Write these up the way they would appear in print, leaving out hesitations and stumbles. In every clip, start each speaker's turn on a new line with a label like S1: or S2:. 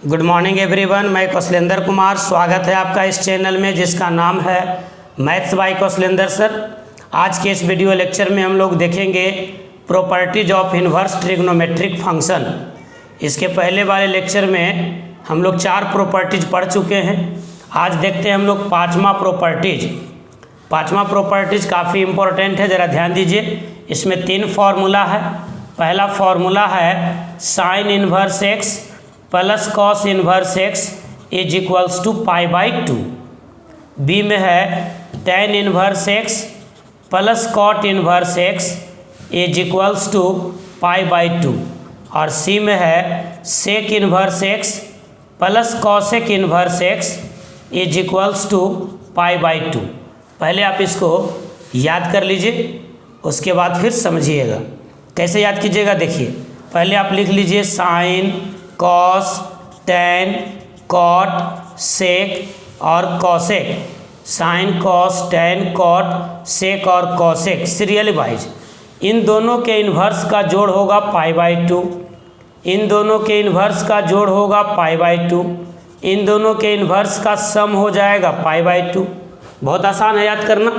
S1: Good morning everyone, मैं कौशलेंद्र कुमार। स्वागत है आपका इस चैनल में जिसका नाम है मैथ्स बाय कौशलेंद्र सर। आज के इस वीडियो लेक्चर में हम लोग देखेंगे properties of inverse trigonometric function. इसके पहले वाले लेक्चर में हम लोग 4 प्रॉपर्टीज पढ़ चुके हैं। आज देखते हैं हम लोग पाँचवा प्रॉपर्टीज काफ़ी इम्पोर्टेंट है, ज़रा ध्यान दीजिए। इसमें 3 फार्मूला है। पहला फार्मूला है sine inverse x plus cos inverse x is equals to π/2। B में है tan inverse x plus cot inverse x is equals to π/2। और सी में है sec inverse x plus cosec inverse x is equals to π/2। पहले आप इसको याद कर लीजिए, उसके बाद फिर समझिएगा। कैसे याद कीजिएगा, देखिए। पहले आप लिख लीजिए sine, cos, tan, cot, sec और cosec. Sine, cos, tan, cot, sec और कॉसेक सीरियल वाइज। इन दोनों के इन्वर्स का जोड़ होगा π/2। इन दोनों के इन्वर्स का जोड़ होगा π/2। इन दोनों के इन्वर्स का सम हो जाएगा π/2। बहुत आसान है याद करना।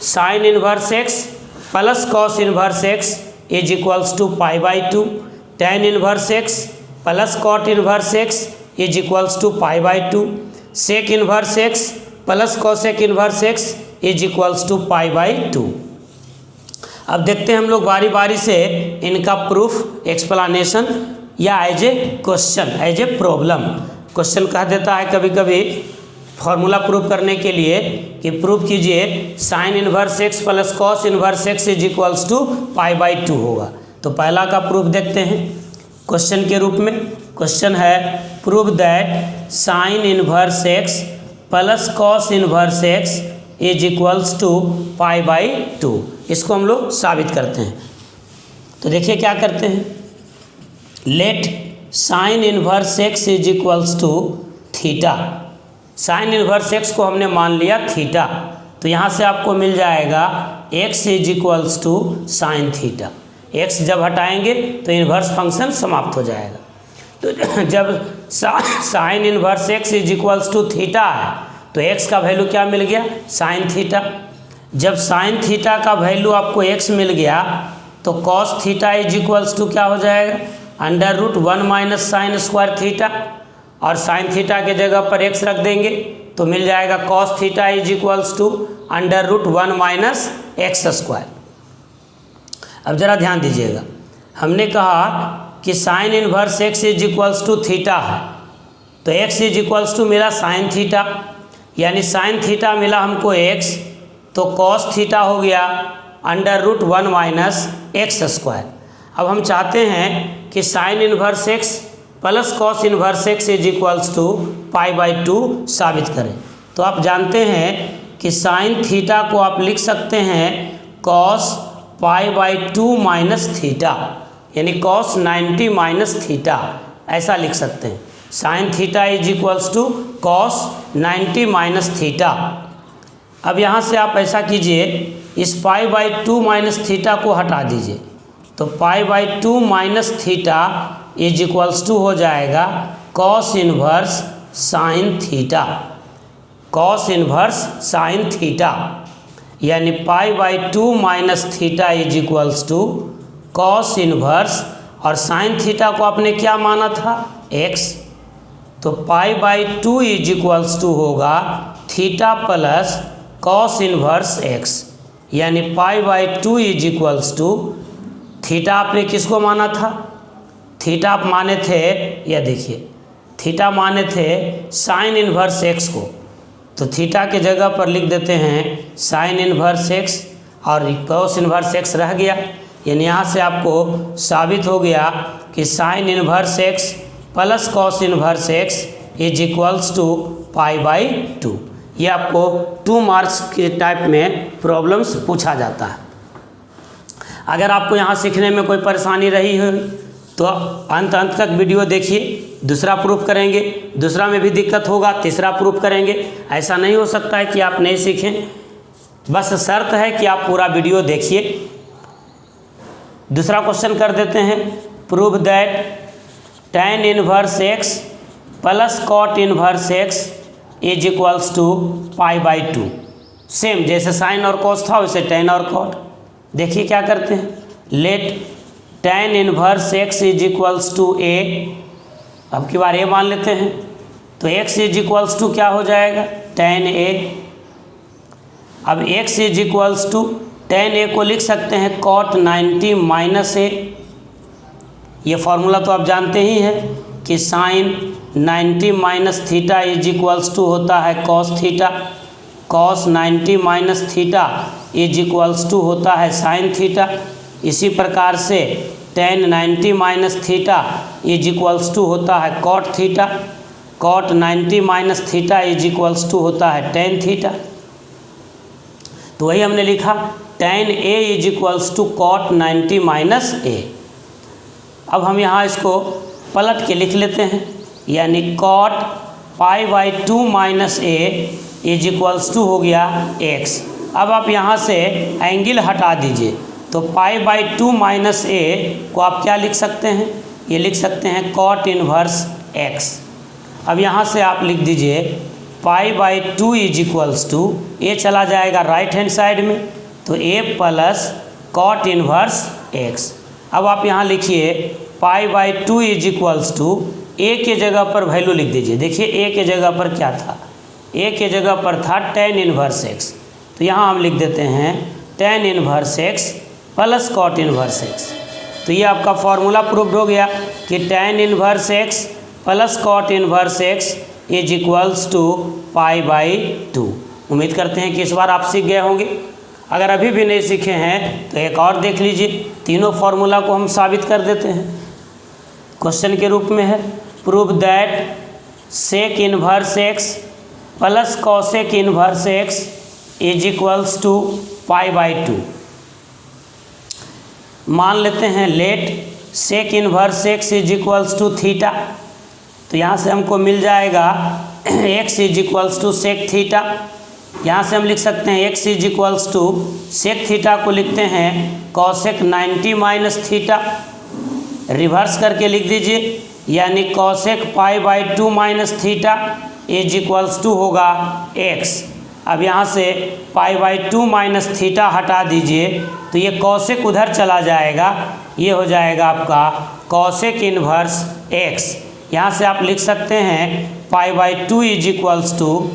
S1: Sine inverse x plus cos inverse x is equals to π/2। Tan inverse x plus cot inverse x is equals to π/2। Sec inverse x plus cosec inverse x is equals to π/2। अब देखते हैं हम लोग बारी बारी से इनका प्रूफ, एक्सप्लेनेशन या as a question, as a problem. Question कह देता है कभी कभी फॉर्मूला प्रूफ करने के लिए कि प्रूफ कीजिए sine inverse x plus cos inverse x is equals to π/2 होगा। तो पहला का प्रूफ देखते हैं क्वेश्चन के रूप में। क्वेश्चन है prove that sine inverse x plus cos inverse x is equals to π/2। इसको हम लोग साबित करते हैं। तो देखिए क्या करते हैं। Let sine inverse x is equals to theta. Sine inverse x को हमने मान लिया थीटा, तो यहाँ से आपको मिल जाएगा x is equals to sine theta. X जब हटाएंगे तो इन्वर्स फंक्शन समाप्त हो जाएगा। तो जब sine inverse x is equals to theta है तो एक्स का वैल्यू क्या मिल गया, साइन थीटा। जब साइन थीटा का वैल्यू आपको एक्स मिल गया तो cos theta is equals to क्या हो जाएगा, √1 माइनस साइन स्क्वायर थीटा। और साइन थीटा के जगह पर एक्स रख देंगे तो मिल जाएगा cos theta is equals to √1 minus x square. अब ज़रा ध्यान दीजिएगा, हमने कहा कि sine inverse x is equals to theta है, तो एक्स इज इक्वल्स टू मिला साइन थीटा, यानी साइन थीटा मिला हमको एक्स, तो कॉस थीटा हो गया √1 माइनस एक्स स्क्वायर। अब हम चाहते हैं कि sine inverse x plus cos inverse x is equals to π/2 साबित करें। तो आप जानते हैं कि साइन थीटा को आप लिख सकते हैं कॉस π/2 माइनस थीटा, यानी कॉस 90 माइनस थीटा, ऐसा लिख सकते हैं। Sine theta is equals to cos 90 minus theta. अब यहाँ से आप ऐसा कीजिए, इस π/2 माइनस थीटा को हटा दीजिए, तो π/2 minus theta is equals to हो जाएगा cos inverse sine theta. Cos inverse sine theta यानी π/2 minus theta is equals to cos inverse, और साइन थीटा को आपने क्या माना था, एक्स, तो π/2 इज इक्वल्स टू होगा theta plus cos inverse x, यानी π/2 इज इक्वल्स टू थीटा आपने किसको माना था, थीटा आप माने थे, या देखिए थीटा माने थे साइन इन्वर्स एक्स को, तो थीटा के जगह पर लिख देते हैं साइन इन्वर्स एक्स और कॉस इन्वर्स एक्स रह गया। यानी यहाँ से आपको साबित हो गया कि sine inverse x plus cos inverse x is equals to π/2। ये आपको 2 मार्क्स के टाइप में प्रॉब्लम्स पूछा जाता है। अगर आपको यहाँ सीखने में कोई परेशानी रही हो तो अंत तक वीडियो देखिए। दूसरा प्रूफ करेंगे, दूसरा में भी दिक्कत होगा, तीसरा प्रूफ करेंगे। ऐसा नहीं हो सकता है कि आप नहीं सीखें, बस शर्त है कि आप पूरा वीडियो देखिए। दूसरा क्वेश्चन कर देते हैं, prove that tan inverse x plus cot inverse x is equals to π/2। Same जैसे साइन और कॉस था वैसे टेन और कॉट। देखिए क्या करते हैं, let tan inverse x is equals to A, अब की बार ए मान लेते हैं, तो x इज इक्वल्स टू क्या हो जाएगा, tan a। अब x is equals to tan a को लिख सकते हैं cot 90 माइनस ए। ये फॉर्मूला तो आप जानते ही हैं कि sine 90 minus theta is equals to होता है cos theta, cos 90 minus theta is equals to होता है साइन थीटा। इसी प्रकार से tan 90 minus theta is equals to होता है cot theta, cot 90 minus theta is equals to होता है tan थीटा। तो वही हमने लिखा tan a is equals to cot 90 minus A. अब हम यहाँ इसको पलट के लिख लेते हैं, यानी cot π/2 minus A is equals to हो गया x। अब आप यहाँ से एंगल हटा दीजिए, तो π/2 माइनस ए को आप क्या लिख सकते हैं, ये लिख सकते हैं कॉट इनवर्स x। अब यहाँ से आप लिख दीजिए π/2 इज इक्वल्स टू, ए चला जाएगा राइट हैंड साइड में, तो a plus cot inverse x। अब आप यहाँ लिखिए π/2 इज इक्वल्स टू, a के जगह पर वैल्यू लिख दीजिए। देखिए a के जगह पर क्या था, a के जगह पर था tan इनवर्स x, तो यहाँ हम लिख देते हैं tan inverse x plus cot inverse x। तो ये आपका फॉर्मूला प्रूव्ड हो गया कि tan inverse x plus cot inverse x is equals to π/2। उम्मीद करते हैं कि इस बार आप सीख गए होंगे। अगर अभी भी नहीं सीखे हैं तो एक और देख लीजिए, तीनों फार्मूला को हम साबित कर देते हैं। क्वेश्चन के रूप में है, prove that sec inverse x plus cosec inverse x is equals to π/2। मान लेते हैं let sec inverse x is equals to theta, तो यहाँ से हमको मिल जाएगा x is equals to sec theta. यहाँ से हम लिख सकते हैं x is equals to sec theta को लिखते हैं कॉसेक 90 माइनस थीटा, रिवर्स करके लिख दीजिए, यानी cosec π/2 minus theta is equals to होगा x। अब यहाँ से π/2 माइनस थीटा हटा दीजिए, तो ये कॉसेक उधर चला जाएगा, ये हो जाएगा आपका कॉसेक इनवर्स x। यहाँ से आप लिख सकते हैं π/2 is equals to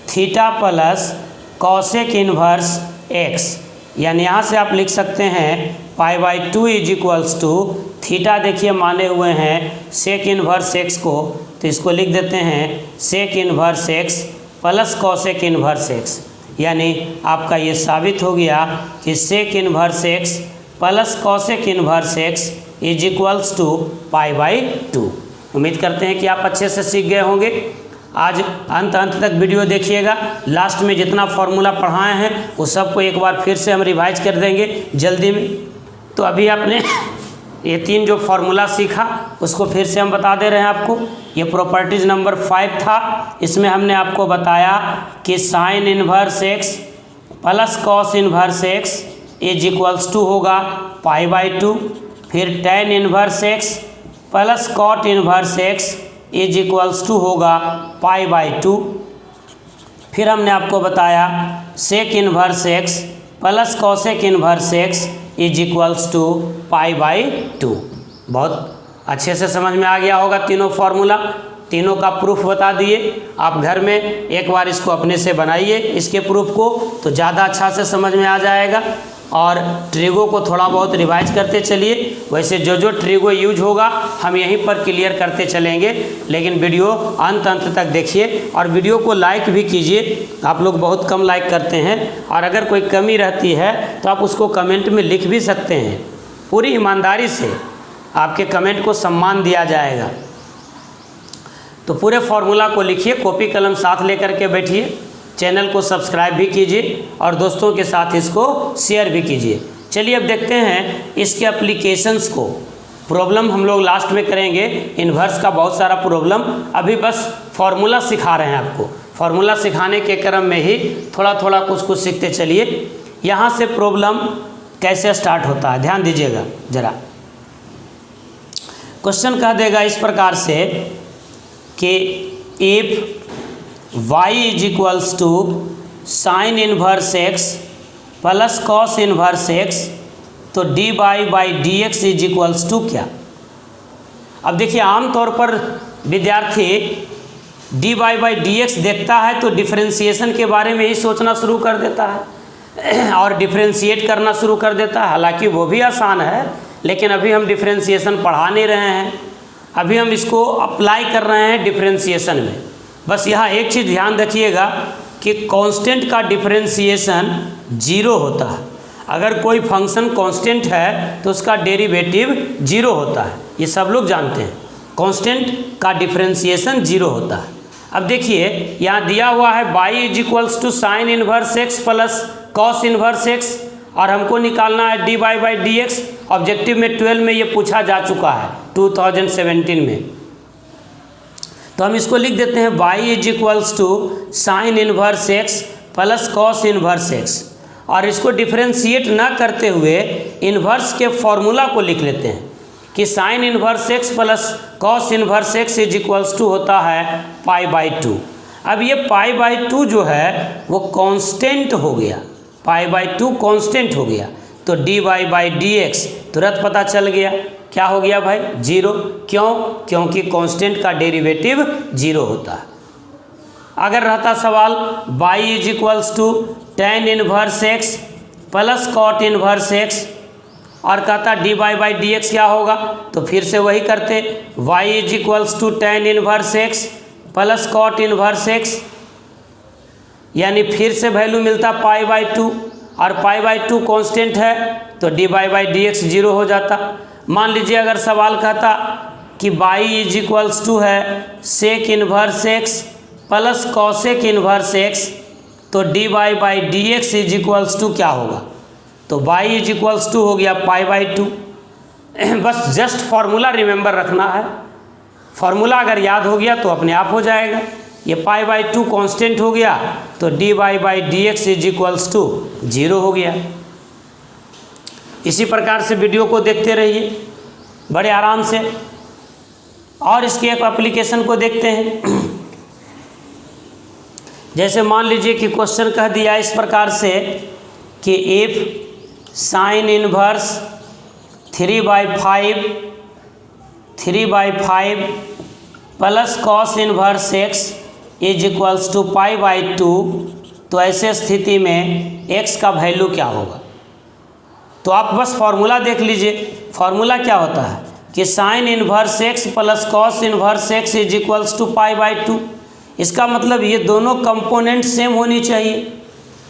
S1: theta plus cosec inverse x, यानी यहाँ से आप लिख सकते हैं π/2 इज इक्वल्स टू थीटा। देखिए माने हुए हैं सेक इनवर्स x को, तो इसको लिख देते हैं sec inverse x plus cosec inverse x, यानी आपका ये साबित हो गया कि sec inverse x plus cosec inverse x is equals to π/2। उम्मीद करते हैं कि आप अच्छे से सीख गए होंगे। आज अंत तक वीडियो देखिएगा, लास्ट में जितना फार्मूला पढ़ाए हैं वो सबको एक बार फिर से हम रिवाइज कर देंगे जल्दी में। तो अभी आपने ये 3 जो फार्मूला सीखा उसको फिर से हम बता दे रहे हैं आपको। ये प्रॉपर्टीज़ नंबर 5 था, इसमें हमने आपको बताया कि sine inverse x plus cos inverse x is equals to होगा π/2, फिर tan inverse x plus cot inverse x is equals to होगा π/2, फिर हमने आपको बताया sec inverse x plus cosec inverse x is equals to π/2। बहुत अच्छे से समझ में आ गया होगा तीनों फार्मूला, तीनों का प्रूफ बता दिए। आप घर में एक बार इसको अपने से बनाइए इसके प्रूफ को, तो ज़्यादा अच्छा से समझ में आ जाएगा। और ट्रिगो को थोड़ा बहुत रिवाइज करते चलिए, वैसे जो ट्रिगो यूज होगा हम यहीं पर क्लियर करते चलेंगे, लेकिन वीडियो अंत तक देखिए और वीडियो को लाइक भी कीजिए। आप लोग बहुत कम लाइक करते हैं, और अगर कोई कमी रहती है तो आप उसको कमेंट में लिख भी सकते हैं। पूरी ईमानदारी से आपके कमेंट को सम्मान दिया जाएगा। तो पूरे फार्मूला को लिखिए, कॉपी कलम साथ लेकर के बैठिए, चैनल को सब्सक्राइब भी कीजिए और दोस्तों के साथ इसको शेयर भी कीजिए। चलिए अब देखते हैं इसके एप्लीकेशंस को। प्रॉब्लम हम लोग लास्ट में करेंगे, इन्वर्स का बहुत सारा प्रॉब्लम, अभी बस फार्मूला सिखा रहे हैं आपको। फार्मूला सिखाने के क्रम में ही थोड़ा थोड़ा कुछ सीखते चलिए। यहाँ से प्रॉब्लम कैसे स्टार्ट होता है ध्यान दीजिएगा ज़रा। क्वेश्चन कह देगा इस प्रकार से, कि if y is equals to sine inverse x plus cos inverse x, तो dy by d x is equals to क्या। अब देखिए आमतौर पर विद्यार्थी dy बाई डी एक्स देखता है तो डिफ्रेंसिएशन के बारे में ही सोचना शुरू कर देता है और डिफ्रेंशिएट करना शुरू कर देता है। हालांकि वो भी आसान है, लेकिन अभी हम डिफ्रेंशिएशन पढ़ा नहीं रहे हैं, अभी हम इसको अप्लाई कर रहे हैं डिफ्रेंशिएशन में। बस यहाँ एक चीज़ ध्यान रखिएगा कि कांस्टेंट का डिफ्रेंशिएशन जीरो होता है। अगर कोई फंक्शन कांस्टेंट है तो उसका डेरिवेटिव जीरो होता है, ये सब लोग जानते हैं। कांस्टेंट का डिफ्रेंशिएशन जीरो होता है। अब देखिए यहाँ दिया हुआ है y is equals to sine inverse x plus cos inverse x, और हमको निकालना है dy by d x. Objective में 12 में ये पूछा जा चुका है 2017 में। तो हम इसको लिख देते हैं y is equals to sine inverse x plus cos inverse x, और इसको डिफ्रेंशिएट ना करते हुए इन्वर्स के फॉर्मूला को लिख लेते हैं कि sine inverse x plus cos inverse x is equals to होता है पाई बाई टू। अब ये पाई बाई टू जो है वो कांस्टेंट हो गया, पाई बाई टू कांस्टेंट हो गया, तो dy बाई डी एक्स तुरंत पता चल गया क्या हो गया भाई, जीरो। क्यों? क्योंकि कांस्टेंट का डेरिवेटिव जीरो होता है। अगर रहता सवाल y is equals to tan inverse x plus cot inverse x, और कहता dy बाई डी एक्स क्या होगा, तो फिर से वही करते y is equals to tan inverse x plus cot inverse x, यानी फिर से वैल्यू मिलता पाई बाई टू, और पाई बाई टू कॉन्स्टेंट है तो dy by d x zero हो जाता। मान लीजिए अगर सवाल कहता कि y इज इक्वल्स टू है sec inverse x plus cosec inverse x, तो dy by d x is equals to क्या होगा, तो y इज इक्वल्स टू हो गया पाई बाई टू। बस जस्ट फार्मूला रिमेंबर रखना है, फार्मूला अगर याद हो गया तो अपने आप हो जाएगा। ये पाई बाई टू कॉन्स्टेंट हो गया तो dy by d x is equals to zero हो गया। इसी प्रकार से वीडियो को देखते रहिए बड़े आराम से, और इसके एक एप्लीकेशन को देखते हैं। जैसे मान लीजिए कि क्वेश्चन कह दिया इस प्रकार से कि if sine inverse 3/5 plus cos inverse x is equals to pi by two, तो ऐसे स्थिति में x का वैल्यू क्या होगा। तो आप बस फार्मूला देख लीजिए, फार्मूला क्या होता है कि sine inverse x plus cos inverse x is equals to pi by two. इसका मतलब ये दोनों कंपोनेंट सेम होनी चाहिए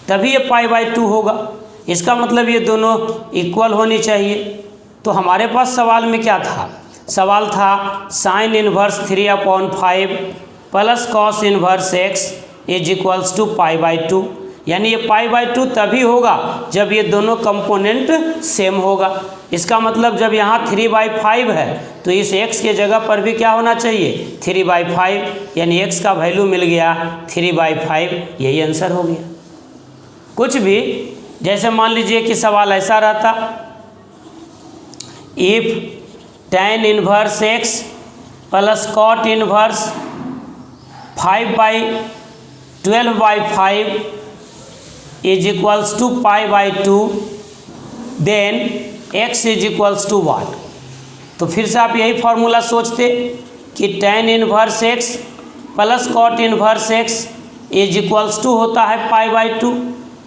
S1: तभी ये पाई बाई टू होगा। इसका मतलब ये दोनों इक्वल होनी चाहिए। तो हमारे पास सवाल में क्या था, सवाल था sine inverse 3/5 plus cos inverse x is equals to pi by two, यानी ये पाई बाई टू तभी होगा जब ये दोनों कंपोनेंट सेम होगा। इसका मतलब जब यहाँ 3/5 है तो इस x के जगह पर भी क्या होना चाहिए 3/5, यानी x का वैल्यू मिल गया 3/5, यही आंसर हो गया। कुछ भी जैसे मान लीजिए कि सवाल ऐसा रहता if tan inverse x plus cot inverse 5/12/5 is equals to pi by two, then x is equals to what. तो फिर से आप यही फार्मूला सोचते कि tan inverse x plus cot inverse x is equals to होता है पाई बाई टू।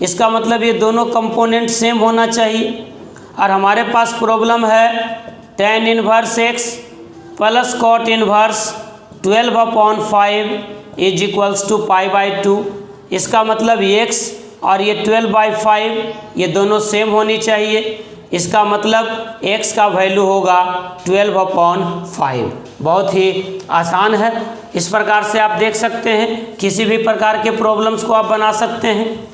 S1: इसका मतलब ये दोनों कंपोनेंट सेम होना चाहिए, और हमारे पास प्रॉब्लम है tan inverse x plus cot inverse 12/5 is equals to pi by two. इसका मतलब ये x और ये 12/5 ये दोनों सेम होनी चाहिए। इसका मतलब x का वैल्यू होगा 12/5। बहुत ही आसान है। इस प्रकार से आप देख सकते हैं, किसी भी प्रकार के प्रॉब्लम्स को आप बना सकते हैं।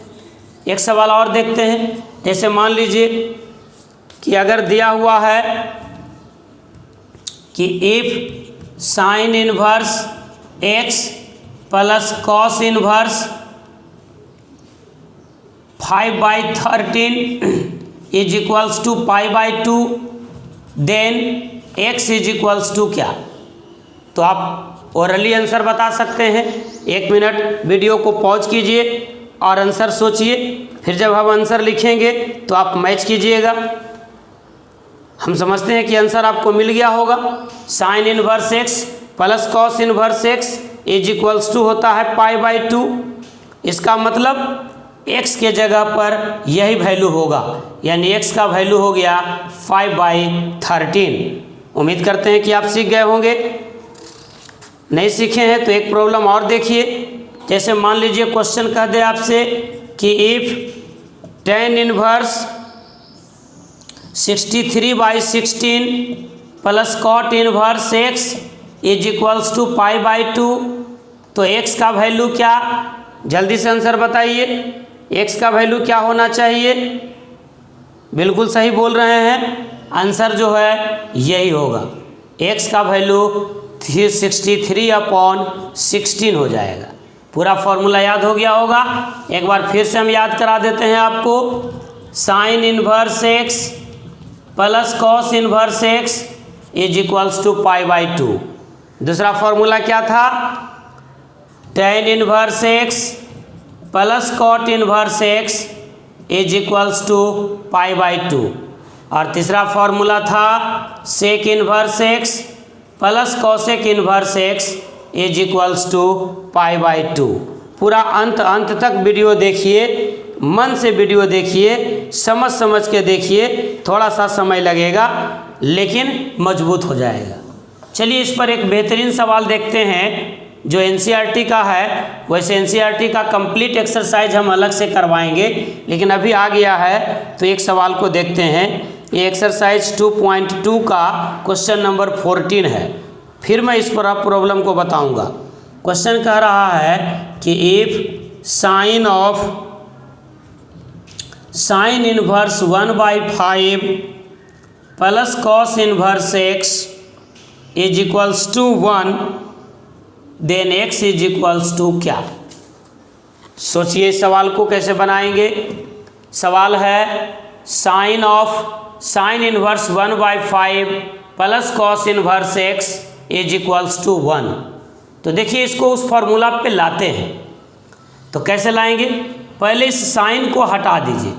S1: एक सवाल और देखते हैं। जैसे मान लीजिए कि अगर दिया हुआ है कि if sine inverse x plus cos inverse 5/13 is equals to pi by two, then x is equals to क्या। तो आप ओरली आंसर बता सकते हैं। 1 मिनट वीडियो को पॉज कीजिए और आंसर सोचिए, फिर जब हम आंसर लिखेंगे तो आप मैच कीजिएगा। हम समझते हैं कि आंसर आपको मिल गया होगा। Sine inverse x plus cos inverse x is equals to होता है π/2। इसका मतलब x के जगह पर यही वैल्यू होगा, यानी x का वैल्यू हो गया 5/13। उम्मीद करते हैं कि आप सीख गए होंगे। नहीं सीखे हैं तो एक प्रॉब्लम और देखिए। जैसे मान लीजिए क्वेश्चन कह दे आपसे कि if tan inverse 63/16 plus cot inverse x is equals to π/2, तो x का वैल्यू क्या, जल्दी से आंसर बताइए। x का वैल्यू क्या होना चाहिए? बिल्कुल सही बोल रहे हैं, आंसर जो है यही होगा। x का वैल्यू 63/16 हो जाएगा। पूरा फॉर्मूला याद हो गया होगा। एक बार फिर से हम याद करा देते हैं आपको। Sine inverse x plus cos inverse x is equals to π/2। दूसरा फॉर्मूला क्या था? tan inverse x plus cot inverse x is equals to π/2। और तीसरा फॉर्मूला था sec inverse x plus cosec inverse x is equals to π/2। पूरा अंत तक video देखिए, मन से वीडियो देखिए, समझ के देखिए। थोड़ा सा समय लगेगा लेकिन मजबूत हो जाएगा। चलिए इस पर एक बेहतरीन सवाल देखते हैं जो एनसीईआरटी का है। वैसे एनसीईआरटी का कंप्लीट एक्सरसाइज हम अलग से करवाएंगे, लेकिन अभी आ गया है तो एक सवाल को देखते हैं। ये एक्सरसाइज 2.2 का क्वेश्चन नंबर 14 है। फिर मैं इस पर आप प्रॉब्लम को बताऊंगा। क्वेश्चन कह रहा है कि if sine inverse 1/5 plus cos inverse x is equals to 1 then x is equals to क्या। सोचिए इस सवाल को कैसे बनाएंगे। सवाल है sine inverse 1/5 plus cos inverse x is equals to 1। तो देखिए इसको उस फॉर्मूला पे लाते हैं। तो कैसे लाएंगे? पहले इस साइन को हटा दीजिए।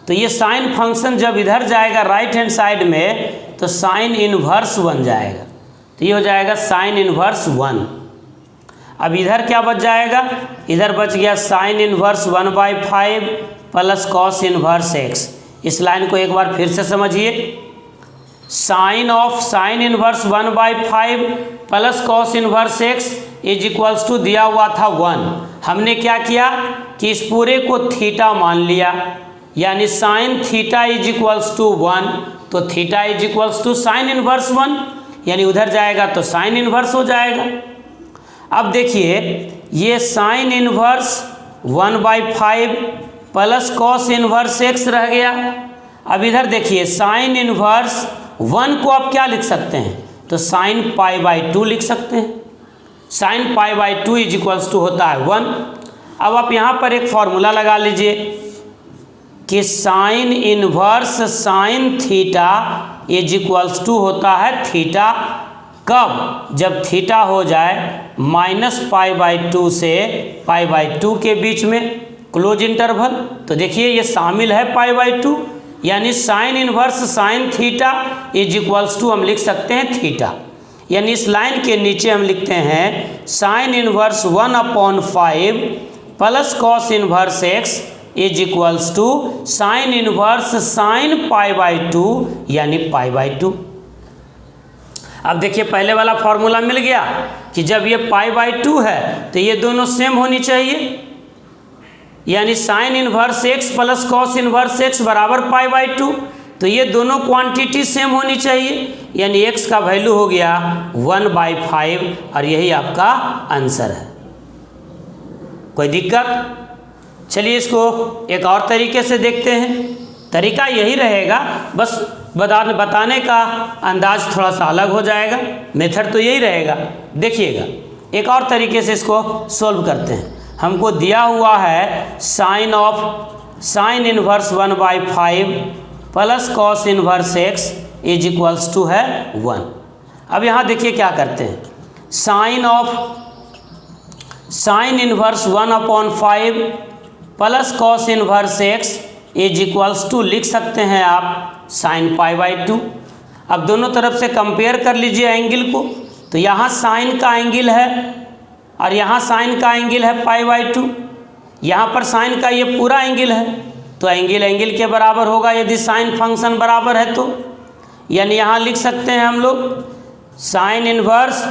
S1: तो ये साइन फंक्शन जब इधर जाएगा राइट हैंड साइड में तो साइन इनवर्स 1 जाएगा। तो ये हो जाएगा साइन इनवर्स 1। अब इधर क्या बच जाएगा? इधर बच गया sine inverse 1/5 plus cos inverse x। इस लाइन को एक बार फिर से समझिए। Sine inverse 1/5 plus cos inverse x is equals to दिया हुआ था 1। हमने क्या किया कि इस पूरे को थीटा मान लिया, यानी sine theta is equals to 1। तो theta is equals to sine inverse 1, यानी उधर जाएगा तो साइन इनवर्स हो जाएगा। अब देखिए ये sign inverse 1/5 plus cos inverse x रह गया। अब इधर देखिए साइन इनवर्स 1 को आप क्या लिख सकते हैं? तो साइन π/2 लिख सकते हैं। साइन π/2 इज इक्वल्स टू होता है 1। अब आप यहाँ पर एक फॉर्मूला लगा लीजिए कि sine inverse sine theta is equals to होता है थीटा। कब? जब थीटा हो जाए -π/2 से π/2 के बीच में, क्लोज इंटरवल। तो देखिए ये शामिल है π/2, यानी sine inverse sine theta is equals to हम लिख सकते हैं थीटा। यानी इस लाइन के नीचे हम लिखते हैं sine inverse 1/5 plus cos inverse x is equals to sine inverse sine π/2 यानी π/2। अब देखिए पहले वाला फॉर्मूला मिल गया कि जब ये π/2 है तो ये दोनों सेम होनी चाहिए, यानी sine inverse x plus cos inverse x बराबर π/2। तो ये दोनों क्वांटिटी सेम होनी चाहिए, यानी x का वैल्यू हो गया 1/5 और यही आपका आंसर है। कोई दिक्कत? चलिए इसको एक और तरीके से देखते हैं। तरीका यही रहेगा, बस बताने का अंदाज थोड़ा सा अलग हो जाएगा। मेथड तो यही रहेगा। देखिएगा एक और तरीके से इसको सॉल्व करते हैं। हमको दिया हुआ है sine inverse 1/5 plus cos inverse x is equals to है 1। अब यहाँ देखिए क्या करते हैं। Sine inverse 1/5 plus cos inverse x is equals to लिख सकते हैं आप साइन π/2। अब दोनों तरफ से कंपेयर कर लीजिए एंगल को, तो यहाँ साइन का एंगल है और यहाँ साइन का एंगल है π/2। यहाँ पर साइन का ये पूरा एंगल है, तो एंगल एंगल के बराबर होगा यदि साइन फंक्शन बराबर है तो। यानी यहाँ लिख सकते हैं हम लोग sine inverse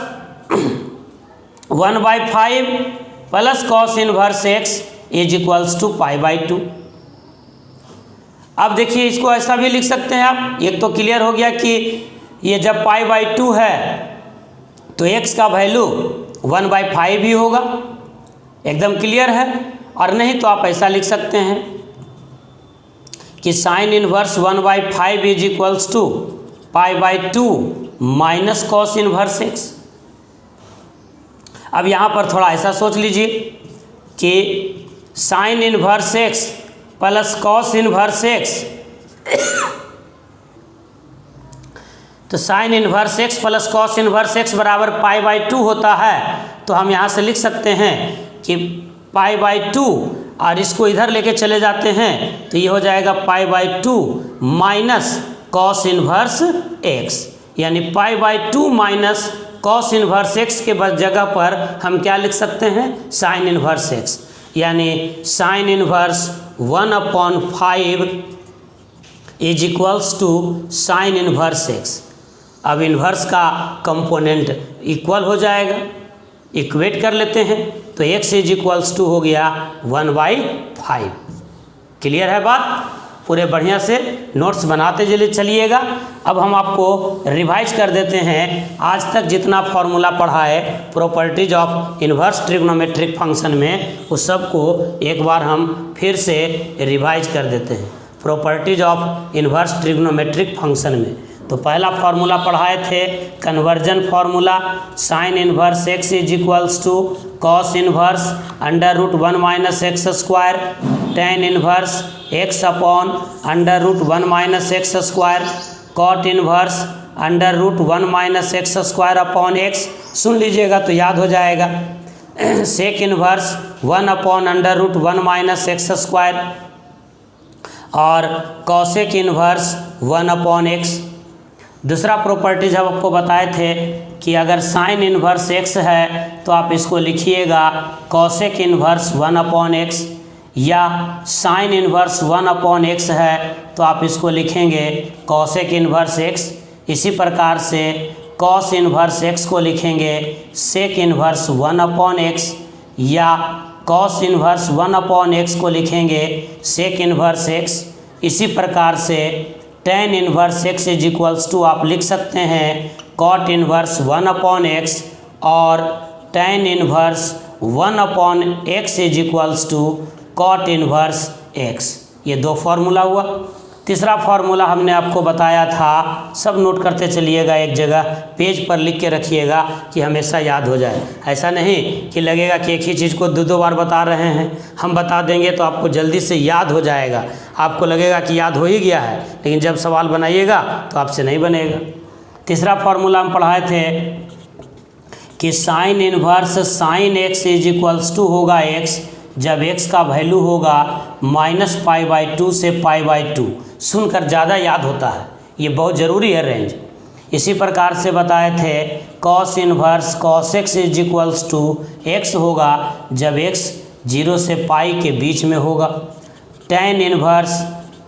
S1: 1/5 plus cos inverse x is equals to π/2। अब देखिए इसको ऐसा भी लिख सकते हैं आप, एक तो क्लियर हो गया कि ये जब π/2 है तो x का वैल्यू 1/5 ही होगा, एकदम क्लियर है। और नहीं तो आप ऐसा लिख सकते हैं कि sine inverse 1/5 is equals to π/2 minus cos inverse x. अब यहाँ पर थोड़ा ऐसा सोच लीजिए कि sine inverse x plus cos inverse x, तो sine inverse x plus cos inverse x बराबर π/2 होता है। तो हम यहाँ से लिख सकते हैं कि π/2 और इसको इधर लेके चले जाते हैं तो ये हो जाएगा π/2 माइनस कॉस इन्वर्स एक्स, यानी π/2 माइनस कॉस इन्वर्स एक्स के जगह पर हम क्या लिख सकते हैं साइन इन्वर्स एक्स, यानी sine inverse 1/5 is equals to sine inverse x. अब इन्वर्स का कंपोनेंट इक्वल हो जाएगा, इक्वेट कर लेते हैं तो x इज इक्वल्स टू हो गया 1/5। क्लियर है बात? पूरे बढ़िया से नोट्स बनाते चलिएगा। अब हम आपको रिवाइज कर देते हैं आज तक जितना फॉर्मूला पढ़ा है properties of inverse trigonometric function में, उस सब को एक बार हम फिर से रिवाइज कर देते हैं properties of inverse trigonometric function में। तो पहला फार्मूला पढ़ाए थे conversion formula, sine inverse x is equals to cos inverse √1 minus x square, tan inverse x upon √1 minus x square, cot inverse √1 minus x square upon x. सुन लीजिएगा तो याद हो जाएगा। Sec inverse 1/√1 minus x square और cosec inverse 1/x। दूसरा properties हम आपको बताए थे कि अगर साइन इन्वर्स x है तो आप इसको लिखिएगा कॉसेक इन्वर्स 1/x, या साइन इन्वर्स 1/x है तो आप इसको लिखेंगे कॉसेक इन्वर्स x। इसी प्रकार से कॉस इन्वर्स x को लिखेंगे सेक इन्वर्स 1/x, या कॉस इन्वर्स 1/x को लिखेंगे सेक इन्वर्स x। इसी प्रकार से tan inverse x is equals to आप लिख सकते हैं कॉट इन्वर्स 1/x, और tan inverse 1/x is equals to cot inverse x। ये दो फार्मूला हुआ। तीसरा फार्मूला हमने आपको बताया था, सब नोट करते चलिएगा, एक जगह पेज पर लिख के रखिएगा कि हमेशा याद हो जाए। ऐसा नहीं कि लगेगा कि एक ही चीज़ को दो बार बता रहे हैं, हम बता देंगे तो आपको जल्दी से याद हो जाएगा, आपको लगेगा कि याद हो ही गया है, लेकिन जब सवाल बनाइएगा तो आपसे नहीं बनेगा। तीसरा फार्मूला हम पढ़ाए थे कि sine inverse sine x is equals to होगा एक्स जब x का वैल्यू होगा -π/2 से π/2। सुनकर ज़्यादा याद होता है, ये बहुत ज़रूरी है रेंज। इसी प्रकार से बताए थे cos inverse cos x is equals to x होगा जब x 0 से पाई के बीच में होगा। Tan inverse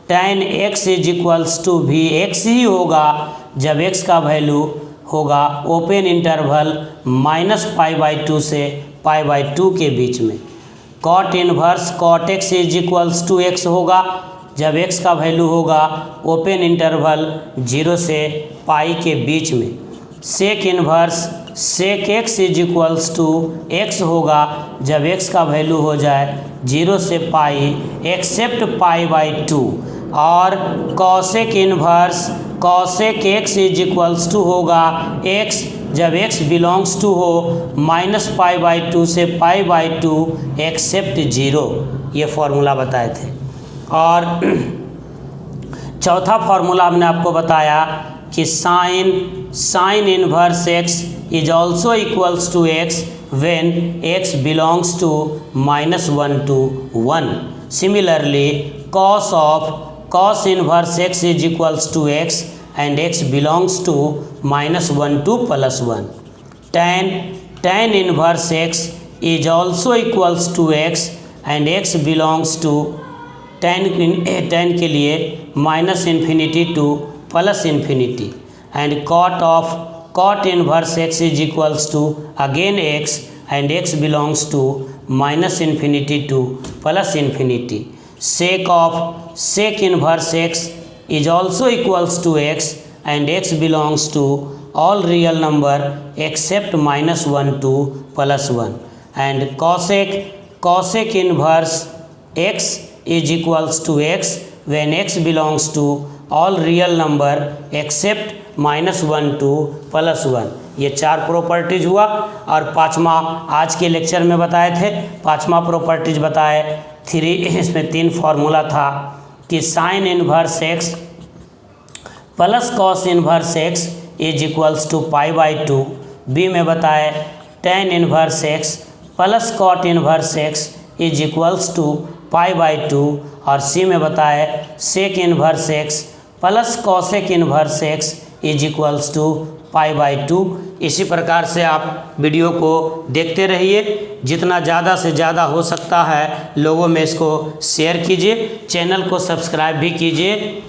S1: tan x is equals to भी x ही होगा जब x का वैल्यू होगा ओपन इंटरवल -π/2 से π/2 के बीच में। Cot inverse cot x is equals to x होगा जब x का वैल्यू होगा ओपन इंटरवल 0 से पाई के बीच में। Sec inverse sec x is equals to x होगा जब x का वैल्यू हो जाए 0 से पाई एक्सेप्ट π/2, और cosec inverse cosec x is equals to होगा x जब x बिलोंग्स टू हो -π/2 से π/2 एक्सेप्ट 0। ये फार्मूला बताए थे। और चौथा फार्मूला हमने आपको बताया कि sine inverse x is also equals to x when x belongs to -1 to 1. Similarly, cos inverse x is equals to x and x belongs to -1 to +1. Tan inverse x is also equals to x and x belongs to tan के लिए -infinity to +infinity, and cot inverse x is equals to again x and x belongs to -infinity to +infinity. Sec inverse x is also equals to x and x belongs to all real number except -1 to +1, and cosec inverse x is equals to x when x belongs to all real number except -1 to +1. ये 4 properties हुआ। और पाँचवा आज के lecture में बताए थे, पाँचवा प्रॉपर्टीज बताए 3, इसमें 3 फार्मूला था कि sine inverse x plus cos inverse x is equals to π/2। B में बताए tan inverse x plus cot inverse x is equals to π/2, और सी में बताए sec inverse x plus cosec inverse x is equals to π/2। इसी प्रकार से आप video को देखते रहिए, जितना ज़्यादा से ज़्यादा हो सकता है लोगों में इसको शेयर कीजिए, चैनल को सब्सक्राइब भी कीजिए,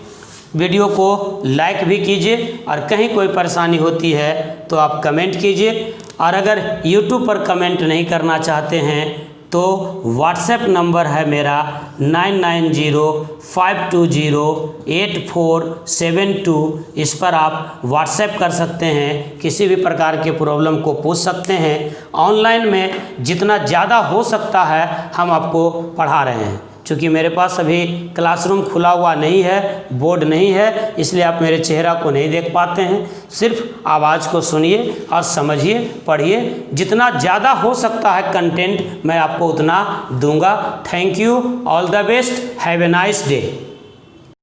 S1: वीडियो को लाइक भी कीजिए, और कहीं कोई परेशानी होती है तो आप कमेंट कीजिए। और अगर यूट्यूब पर कमेंट नहीं करना चाहते हैं तो व्हाट्सएप नंबर है मेरा 9905208472। इस पर आप व्हाट्सएप कर सकते हैं, किसी भी प्रकार के प्रॉब्लम को पूछ सकते हैं। ऑनलाइन में जितना ज़्यादा हो सकता है हम आपको पढ़ा रहे हैं। चूँकि मेरे पास अभी क्लासरूम खुला हुआ नहीं है, बोर्ड नहीं है, इसलिए आप मेरे चेहरा को नहीं देख पाते हैं, सिर्फ आवाज़ को सुनिए और समझिए, पढ़िए। जितना ज़्यादा हो सकता है कंटेंट मैं आपको उतना दूंगा। Thank you, all the best, have a nice day.